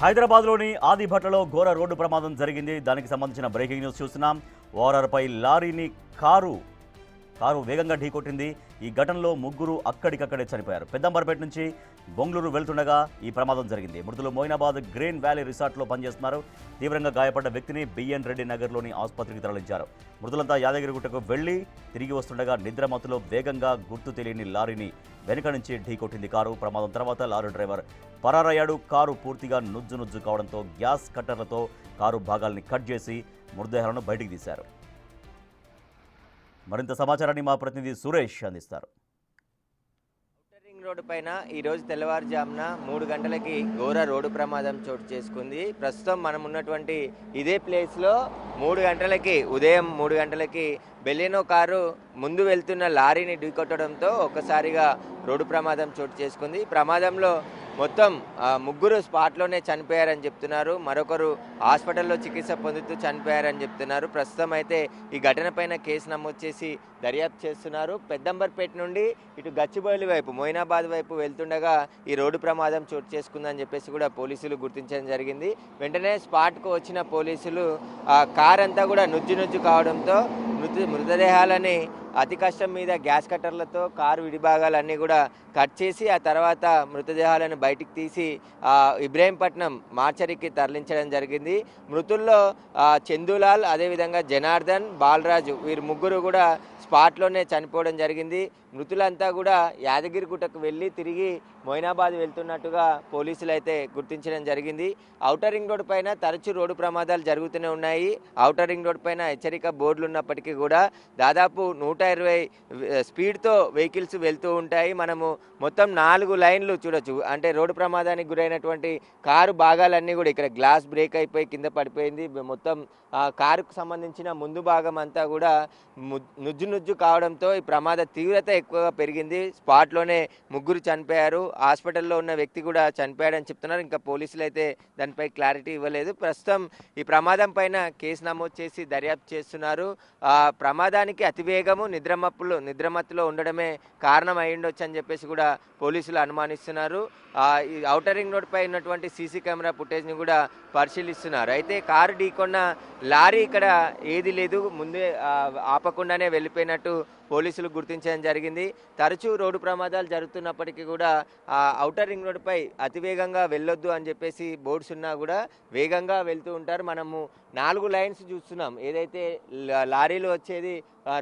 హైదరాబాద్లోని ఆదిభట్లలో ఘోర రోడ్డు ప్రమాదం జరిగింది. దానికి సంబంధించిన బ్రేకింగ్ న్యూస్ చూస్తున్నాం. ఓఆర్ఆర్పై లారీని కారు వేగంగా ఢీకొట్టింది. ఈ ఘటనలో ముగ్గురు అక్కడికక్కడే చనిపోయారు. పెద్దంబర్పేట నుంచి బొంగళూరు వెళ్తుండగా ఈ ప్రమాదం జరిగింది. మృతులు మోయినాబాద్ గ్రీన్ వ్యాలీ రిసార్ట్లో పనిచేస్తున్నారు. తీవ్రంగా గాయపడ్డ వ్యక్తిని బిఎన్ రెడ్డి నగర్లోని ఆసుపత్రికి తరలించారు. మృతులంతా యాదగిరిగుట్టకు వెళ్లి తిరిగి వస్తుండగా నిద్రమత్తులో వేగంగా గుర్తు తెలియని లారీని వెనుక నుంచి ఢీకొట్టింది కారు. ప్రమాదం తర్వాత లారీ డ్రైవర్ పరారయ్యాడు. కారు పూర్తిగా నుజ్జు కావడంతో గ్యాస్ కట్టర్లతో కారు భాగాల్ని కట్ చేసి మృతదేహాలను బయటికి తీశారు. మరింత సమాచారాన్ని మా ప్రతినిధి సురేష్ అందిస్తారు. ఔటర్ రింగ్ రోడ్డు పైన ఈరోజు తెల్లవారుజామున 3 గంటలకి ఘోర రోడ్డు ప్రమాదం చోటు చేసుకుంది. ప్రస్తుతం మనం ఉన్నటువంటి ఇదే ప్లేస్లో ఉదయం 3 గంటలకి బెలెనో కారు ముందు వెళ్తున్న లారీని ఢీకొట్టడంతో ఒక్కసారిగా రోడ్డు ప్రమాదం చోటు చేసుకుంది. ప్రమాదంలో మొత్తం ముగ్గురు స్పాట్లోనే చనిపోయారని చెప్తున్నారు. మరొకరు హాస్పిటల్లో చికిత్స పొందుతూ చనిపోయారని చెప్తున్నారు. ప్రస్తుతం అయితే ఈ ఘటన పైన కేసు నమోదు చేసి దర్యాప్తు చేస్తున్నారు. పెద్దంబర్పేట నుండి ఇటు గచ్చిబౌలి వైపు మోయినాబాద్ వైపు వెళ్తుండగా ఈ రోడ్డు ప్రమాదం చోటు చేసుకుందని చెప్పేసి కూడా పోలీసులు గుర్తించడం జరిగింది. వెంటనే స్పాట్కు వచ్చిన పోలీసులు కార్ అంతా కూడా నుజ్జు కావడంతో మృతదేహాలని అతి కష్టం మీద గ్యాస్ కట్టర్లతో కారు విడిభాగాలన్నీ కూడా కట్ చేసి ఆ తర్వాత మృతదేహాలను బయటికి తీసి ఇబ్రహీంపట్నం మార్చరీకి తరలించడం జరిగింది. మృతుల్లో చందులాల్, అదేవిధంగా జనార్దన్, బాలరాజు వీరు ముగ్గురు కూడా స్పాట్లోనే చనిపోవడం జరిగింది. మృతులంతా కూడా యాదగిరిగుట్టకు వెళ్ళి తిరిగి మొయినాబాద్ వెళ్తున్నట్టుగా పోలీసులు అయితే గుర్తించడం జరిగింది. ఔటర్ రింగ్ రోడ్డు పైన తరచూ రోడ్డు ప్రమాదాలు జరుగుతూనే ఉన్నాయి. ఔటర్ రింగ్ రోడ్డు పైన హెచ్చరిక బోర్డులు ఉన్నప్పటికీ కూడా దాదాపు 120 స్పీడ్తో వెహికల్స్ వెళ్తూ ఉంటాయి. మనము మొత్తం 4 లైన్లు చూడొచ్చు. అంటే రోడ్డు ప్రమాదానికి గురైనటువంటి కారు భాగాలన్నీ కూడా ఇక్కడ గ్లాస్ బ్రేక్ అయిపోయి కింద పడిపోయింది. మొత్తం కారుకు సంబంధించిన ముందు భాగం అంతా కూడా నుజ్జు కావడంతో ఈ ప్రమాద తీవ్రత ఎక్కువగా పెరిగింది. స్పాట్లోనే ముగ్గురు చనిపోయారు. హాస్పిటల్లో ఉన్న వ్యక్తి కూడా చనిపోయాడని చెప్తున్నారు. ఇంకా పోలీసులు అయితే దానిపై క్లారిటీ ఇవ్వలేదు. ప్రస్తుతం ఈ ప్రమాదం పైన కేసు నమోదు చేసి దర్యాప్తు చేస్తున్నారు. ప్రమాదానికి అతివేగము నిద్రమత్తులో ఉండడమే కారణం అయి ఉండొచ్చు అని చెప్పేసి కూడా పోలీసులు అనుమానిస్తున్నారు. ఈ ఔటర్ రింగ్ రోడ్ పై ఉన్నటువంటి సీసీ కెమెరా ఫుటేజ్ని కూడా పరిశీలిస్తున్నారు. అయితే కారు ఢీకొన్న లారీ ఇక్కడ ఏది లేదు, ముందే ఆపకుండానే వెళ్ళిపోయినట్టు పోలీసులు గుర్తించడం జరిగింది. తరచూ రోడ్డు ప్రమాదాలు జరుగుతున్నప్పటికీ కూడా ఔటర్ రింగ్ రోడ్డుపై అతివేగంగా వెళ్ళొద్దు అని చెప్పేసి బోర్డ్స్ ఉన్నా కూడా వేగంగా వెళ్తూ ఉంటారు. మనము 4 లైన్స్ చూస్తున్నాం. ఏదైతే లారీలు వచ్చేది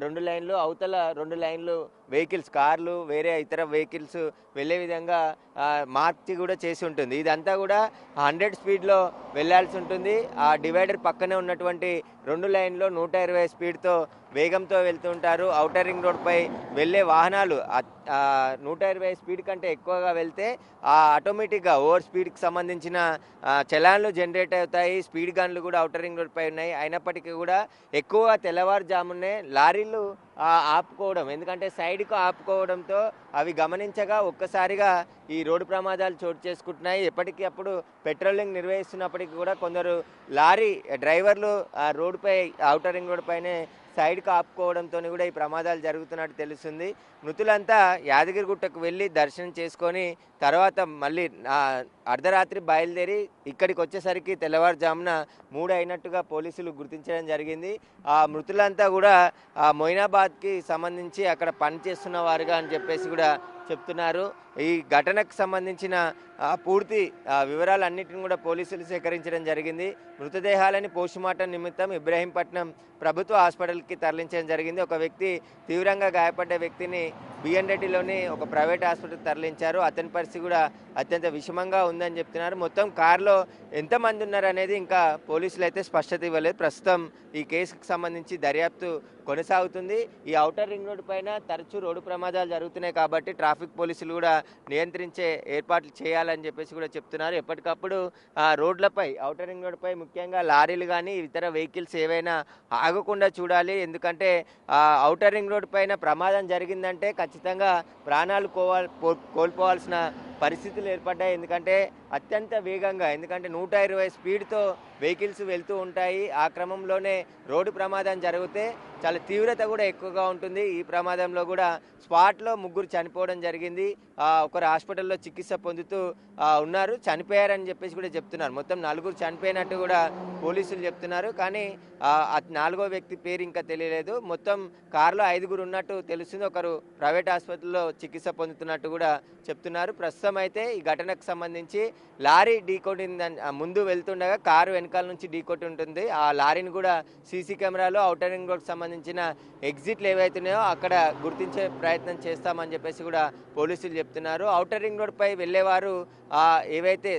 2 లైన్లు, అవతల 2 లైన్లు వెహికల్స్, కార్లు, వేరే ఇతర వెహికల్స్ వెళ్ళే విధంగా మార్చి కూడా చేసి ఉంటుంది. ఇదంతా కూడా 100 స్పీడ్లో వెళ్లాల్సి ఉంటుంది. ఆ డివైడర్ పక్కనే ఉన్నటువంటి 2 లైన్లో 120 స్పీడ్తో వేగంతో వెళ్తూ ఉంటారు. ఔటర్ రింగ్ రోడ్పై వెళ్ళే వాహనాలు 120 స్పీడ్ కంటే ఎక్కువగా వెళ్తే ఆటోమేటిక్గా ఓవర్ స్పీడ్కి సంబంధించిన చలాన్లు జనరేట్ అవుతాయి. స్పీడ్ గన్లు కూడా ఔటర్ రింగ్ రోడ్పై ఉన్నాయి. అయినప్పటికీ కూడా ఎక్కువ తెల్లవారుజామునే లారీలు ఆపుకోవడం, ఎందుకంటే సైడ్కు ఆపుకోవడంతో అవి గమనించగా ఒక్కసారిగా ఈ రోడ్డు ప్రమాదాలు చోటు చేసుకుంటున్నాయి. ఎప్పటికప్పుడు పెట్రోలింగ్ నిర్వహిస్తున్నప్పటికీ కూడా కొందరు లారీ డ్రైవర్లు రోడ్డుపై ఔటర్ రింగ్ రోడ్ పైనే సైడ్కి ఆపుకోవడంతో కూడా ఈ ప్రమాదాలు జరుగుతున్నట్టు తెలుస్తుంది. మృతులంతా యాదగిరిగుట్టకు వెళ్ళి దర్శనం చేసుకొని తర్వాత మళ్ళీ అర్ధరాత్రి బయలుదేరి ఇక్కడికి వచ్చేసరికి తెల్లవారుజామున 3 అయినట్టుగా పోలీసులు గుర్తించడం జరిగింది. ఆ మృతులంతా కూడా మొయినాబాద్కి సంబంధించి అక్కడ పనిచేస్తున్న వారుగా అని చెప్పేసి కూడా చెప్తున్నారు. ఈ ఘటనకు సంబంధించిన పూర్తి వివరాలన్నింటిని కూడా పోలీసులు సేకరించడం జరిగింది. మృతదేహాలని పోస్టుమార్టం నిమిత్తం ఇబ్రహీంపట్నం ప్రభుత్వ హాస్పిటల్కి తరలించడం జరిగింది. ఒక వ్యక్తి తీవ్రంగా గాయపడ్డ వ్యక్తిని బిఎన్ రెడ్డిలోని ఒక ప్రైవేట్ హాస్పిటల్ తరలించారు. అతని పరిస్థితి కూడా అత్యంత విషమంగా ఉందని చెప్తున్నారు. మొత్తం కారులో ఎంతమంది ఉన్నారు అనేది ఇంకా పోలీసులు అయితే స్పష్టత ఇవ్వలేదు. ప్రస్తుతం ఈ కేసుకు సంబంధించి దర్యాప్తు కొనసాగుతుంది. ఈ ఔటర్ రింగ్ రోడ్డు పైన తరచూ రోడ్డు ప్రమాదాలు జరుగుతున్నాయి కాబట్టి ట్రాఫిక్ పోలీసులు కూడా నియంత్రించే ఏర్పాట్లు చేయాలని చెప్పేసి కూడా చెప్తున్నారు. ఎప్పటికప్పుడు రోడ్లపై ఔటర్ రింగ్ రోడ్డుపై ముఖ్యంగా లారీలు కానీ ఇతర వెహికల్స్ ఏవైనా ఆగకుండా చూడాలి. ఎందుకంటే ఔటర్ రింగ్ రోడ్డు పైన ప్రమాదం జరిగిందంటే ఖచ్చితంగా ప్రాణాలు కోల్పోవాల్సిన పరిస్థితులు ఏర్పడ్డాయి. ఎందుకంటే అత్యంత వేగంగా, ఎందుకంటే 120 స్పీడ్తో వెహికల్స్ వెళ్తూ ఉంటాయి. ఆ క్రమంలోనే రోడ్డు ప్రమాదం జరిగితే చాలా తీవ్రత కూడా ఎక్కువగా ఉంటుంది. ఈ ప్రమాదంలో కూడా స్పాట్లో ముగ్గురు చనిపోవడం జరిగింది. ఒకరు హాస్పిటల్లో చికిత్స పొందుతూ ఉన్నారు, చనిపోయారని చెప్పేసి కూడా చెప్తున్నారు. మొత్తం 4 చనిపోయినట్టు కూడా పోలీసులు చెప్తున్నారు. కానీ ఆ 4వ వ్యక్తి పేరు ఇంకా తెలియలేదు. మొత్తం కారులో 5గురు ఉన్నట్టు తెలుస్తుంది. ఒకరు ప్రైవేట్ ఆసుపత్రిలో చికిత్స పొందుతున్నట్టు కూడా చెప్తున్నారు. ప్రస్తుతం అయితే ఈ ఘటనకు సంబంధించి లారీ ఢీకొట్టిందని ముందు వెళ్తుండగా కారు వెనకాల నుంచి ఢీకొట్టి ఉంటుంది. ఆ లారీని కూడా సీసీ కెమెరాలో ఔటర్ రింగ్ రోడ్కి సంబంధించిన ఎగ్జిట్లు ఏవైతున్నాయో అక్కడ గుర్తించే ప్రయత్నం చేస్తామని చెప్పేసి కూడా పోలీసులు చెప్తున్నారు. ఔటర్ రింగ్ రోడ్పై వెళ్ళేవారు ఏవైతే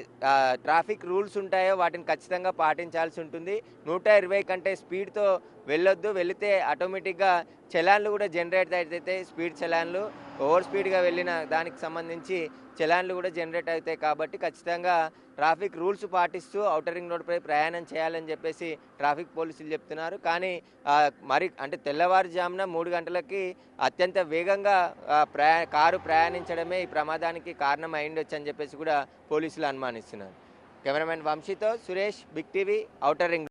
ట్రాఫిక్ రూల్స్ ఉంటాయో వాటిని ఖచ్చితంగా పాటించాల్సి ఉంటుంది. 120 కంటే స్పీడ్తో వెళ్ళొద్దు. వెళితే ఆటోమేటిక్గా చలాన్లు కూడా జనరేట్ అవుతాయి. స్పీడ్ చలాన్లు ఓవర్ స్పీడ్గా వెళ్ళిన దానికి సంబంధించి చలాన్లు కూడా జనరేట్ అవుతాయి. కాబట్టి ఖచ్చితంగా ట్రాఫిక్ రూల్స్ పాటిస్తూ ఔటర్ రింగ్ రోడ్పై ప్రయాణం చేయాలని చెప్పేసి ట్రాఫిక్ పోలీసులు చెప్తున్నారు. కానీ మరి అంటే తెల్లవారుజామున 3 గంటలకి అత్యంత వేగంగా కారు ప్రయాణించడమే ఈ ప్రమాదానికి కారణం అయిండొచ్చు అని చెప్పేసి కూడా పోలీసులు అనుమానిస్తున్నారు. కెమెరామెన్ వంశీతో Suresh, Big TV, outer ring.